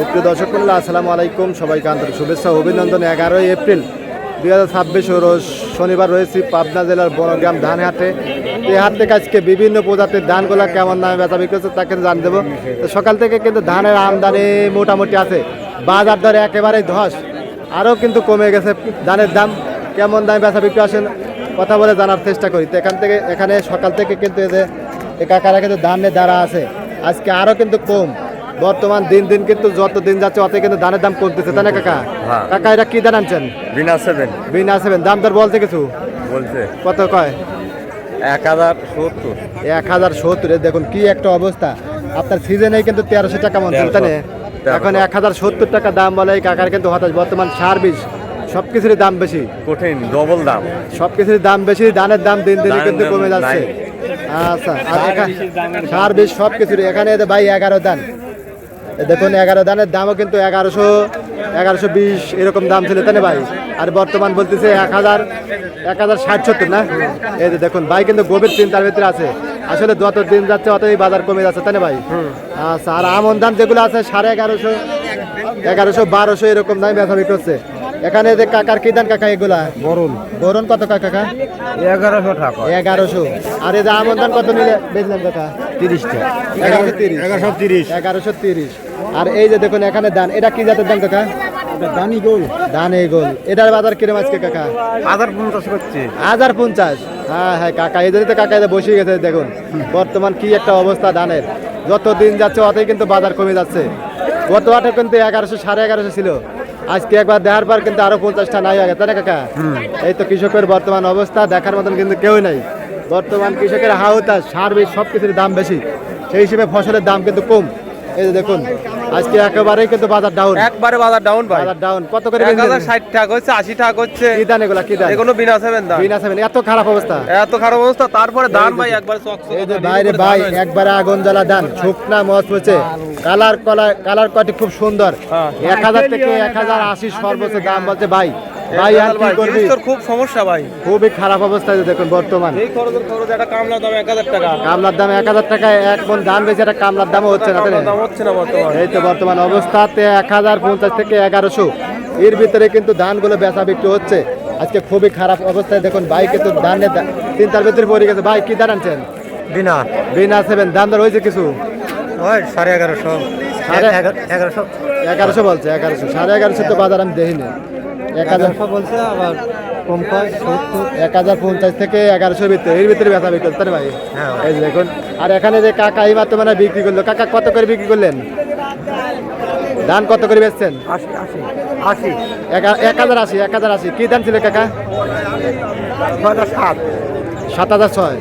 প্রিয় দর্শক মণ্ডলী, আসসালামু আলাইকুম। সবাইকে আন্তরিক শুভেচ্ছা ও অভিনন্দন। 11ই এপ্রিল 2026 রোজ শনিবার রয়েছি পাবনা জেলার বনগ্রাম ধান হাটে। এই হাট থেকে আজকে বিভিন্ন প্রজাতির ধানগুলা কেমন দামে বেচা বিক্রি হচ্ছে তাকে জান দেবো। তো সকাল থেকে কিন্তু ধানের আমদানি মোটামুটি আছে, বাজার দরে একেবারেই ধস, আরও কিন্তু কমে গেছে ধানের দাম। কেমন দামে বেচা বিক্রি আসেন কথা বলে জানার চেষ্টা করি। তো এখানে সকাল থেকে কিন্তু এই কাকারা কিন্তু ধানের দ্বারা আছে, আজকে আরও কিন্তু কম। বর্তমান দিন দিন কিন্তু যত দিন যাচ্ছে অত কিন্তু ধানের দাম কমতেছে, তাই না কাকা? কাকা এটা কি ধান আনছেন? বিনা সেভেন। দাম দর বলছে কিছু? বলছে কত কয়? 1070। 1070। দেখুন কি একটা অবস্থা। আপনার সিজনে কিন্তু 1300 টাকা মন, তাই না? এখন 1070 টাকা দাম বলে এই কাকার কিন্তু হতাশ। বর্তমান সার বীজ সবকিছুরই দাম বেশি, কঠিন ডবল দাম, সবকিছুর দাম বেশি, ধানের দাম দিন দিন কিন্তু কমে যাচ্ছে। আচ্ছা, আর সার বীজ সবকিছুর এখানে ভাই 11 দান। দেখুন 11 দানের দামও কিন্তু 1120 এরকম দাম ছিল, তাই না ভাই? আর বর্তমান বলতেছে 1060-70 না? এই যে দেখুন ভাই কিন্তু গভীর চিন্তার ভিতরে আছে। আসলে যত দিন যাচ্ছে অতই বাজার কমে যাচ্ছে, তাই না ভাই? আচ্ছা, আর আমন ধান যেগুলো আছে 1150, 1100-1200 এরকম দামে বেচা বিক্রি হচ্ছে। এখানে যে কাকার কি ধান কাকা এগুলা? বরুণ কত কাকা? 1100 টাকা। 1100। আর এই যে আমন ধান কত নিলে বেচলেন কাকা? 30 টাকা। 1130। আর এই যে দেখুন এখানে ধান, এটা কি জাতের ধান কাকা? দানি গোল। এটার বাজার কিরম আজকে কাকা? 1050 করছে। 1050। হ্যাঁ কাকা, এই জন্যই তো কাকা এটা বসে গেছে। দেখুন বর্তমান কি একটা অবস্থা ধানের, যত দিন যাচ্ছে অতই কিন্তু বাজার কমে যাচ্ছে। গত হাটে কিন্তু 1100, 1150 ছিল, আজকে একবার দেখার পর কিন্তু আরো 50টা নাই আগে, তাই না কাকা? এই তো কৃষকের বর্তমান অবস্থা, দেখার মতন কিন্তু কেউ নাই। বর্তমান কৃষকের হাউতাস, সার বীজ সবকিছুর দাম বেশি, সেই হিসেবে ফসলের দাম কিন্তু কম। এই যে দেখুন আজকে একেবারেই কিন্তু বাজার ডাউন, একবারে বাজার ডাউন ভাই। বাজার ডাউন। কত করে? 1060 টাকা হচ্ছে, 80 টাকা হচ্ছে। কি ধান এগুলা? কি ধান? এগুলো বিনা সেভেন দাম। বিনা সেভেন। এত খারাপ অবস্থা, এত খারাপ অবস্থা, তারপরে দাম ভাই একবারে চকচকে। এই যে বাইরে ভাই একবারে আগুন জ্বালা ধান, শুকনা মচমচে, কালার কোয়ালিটি খুব সুন্দর। 1000 থেকে 1080 সর্বোচ্চ দাম বলছে ভাই। ভাই আর কি করবি, খুব সমস্যা ভাই, খুবই খারাপ অবস্থা। দেখুন বর্তমান এই খরচ একটা কামলার দাম 1000 টাকা। কামলার দাম 1000 টাকায় এক মন ধান বেশি, একটা কামলার দামও হচ্ছে না, তাই না? দাম হচ্ছে না বর্তমানে। এই তো বর্তমান অবস্থাতে 1050 থেকে 1100 এর ভিতরে কিন্তু ধানগুলো বেচা বিক্রি হচ্ছে। আজকে খুবই খারাপ অবস্থায়। দেখুন ভাই কিন্তু ধানের চিন্তার ভিতরে পড়ে গেছে। ভাই কি ধান আনছেন? বিনা সেভেন। দাম দর হয়েছে কিছু? ওই 1150। 1100 বলছে। 1100, 1150 তো বাজার আমি দেখিনি। 1000 বলছে, আবার কম কয় 1050 থেকে 1100 ভিতরে, এর ভিতরে বেচা বিক্রি করতে ভাই। এই যে দেখুন। আর এখানে যে কাকা এই মাত্র মানে বিক্রি করলো, কাকা কত করে বিক্রি করলেন? ধান কত করে বেচছেন? 80। 1080। কি ধান ছিল কাকা? 7006।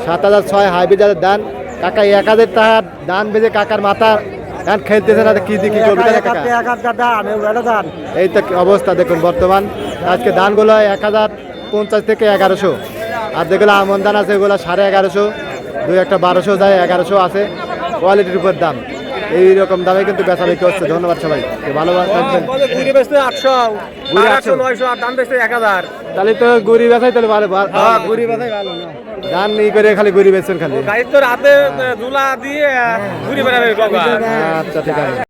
7006 হাইব্রিড ধান। কাকা 1000 টাকার ধান বেজে কাকার মাথা ধান খেলতেছে না, কি করবে কাকা? এই তো অবস্থা দেখুন বর্তমান। আজকে ধানগুলো 1050 থেকে 1100। আর যেগুলো আমন ধান আছে এগুলো 1150, 2-একটা 1200 যায়, 1100 আছে। কোয়ালিটির উপর দাম, এইরকম দামে কিন্তু বেচা বিক্রি হচ্ছে। ধন্যবাদ সবাই, ভালো থাকবেন। তাহলে তো গুড়ি বেচাই তাহলে ভালো। গুড়ি বাজাই ভালো না, ধান ই করে খালি গুড়ি বেচছেন খালি। রাতে ঝুলা দিয়ে ঘুরি বেড়াবে। আচ্ছা ঠিক আছে।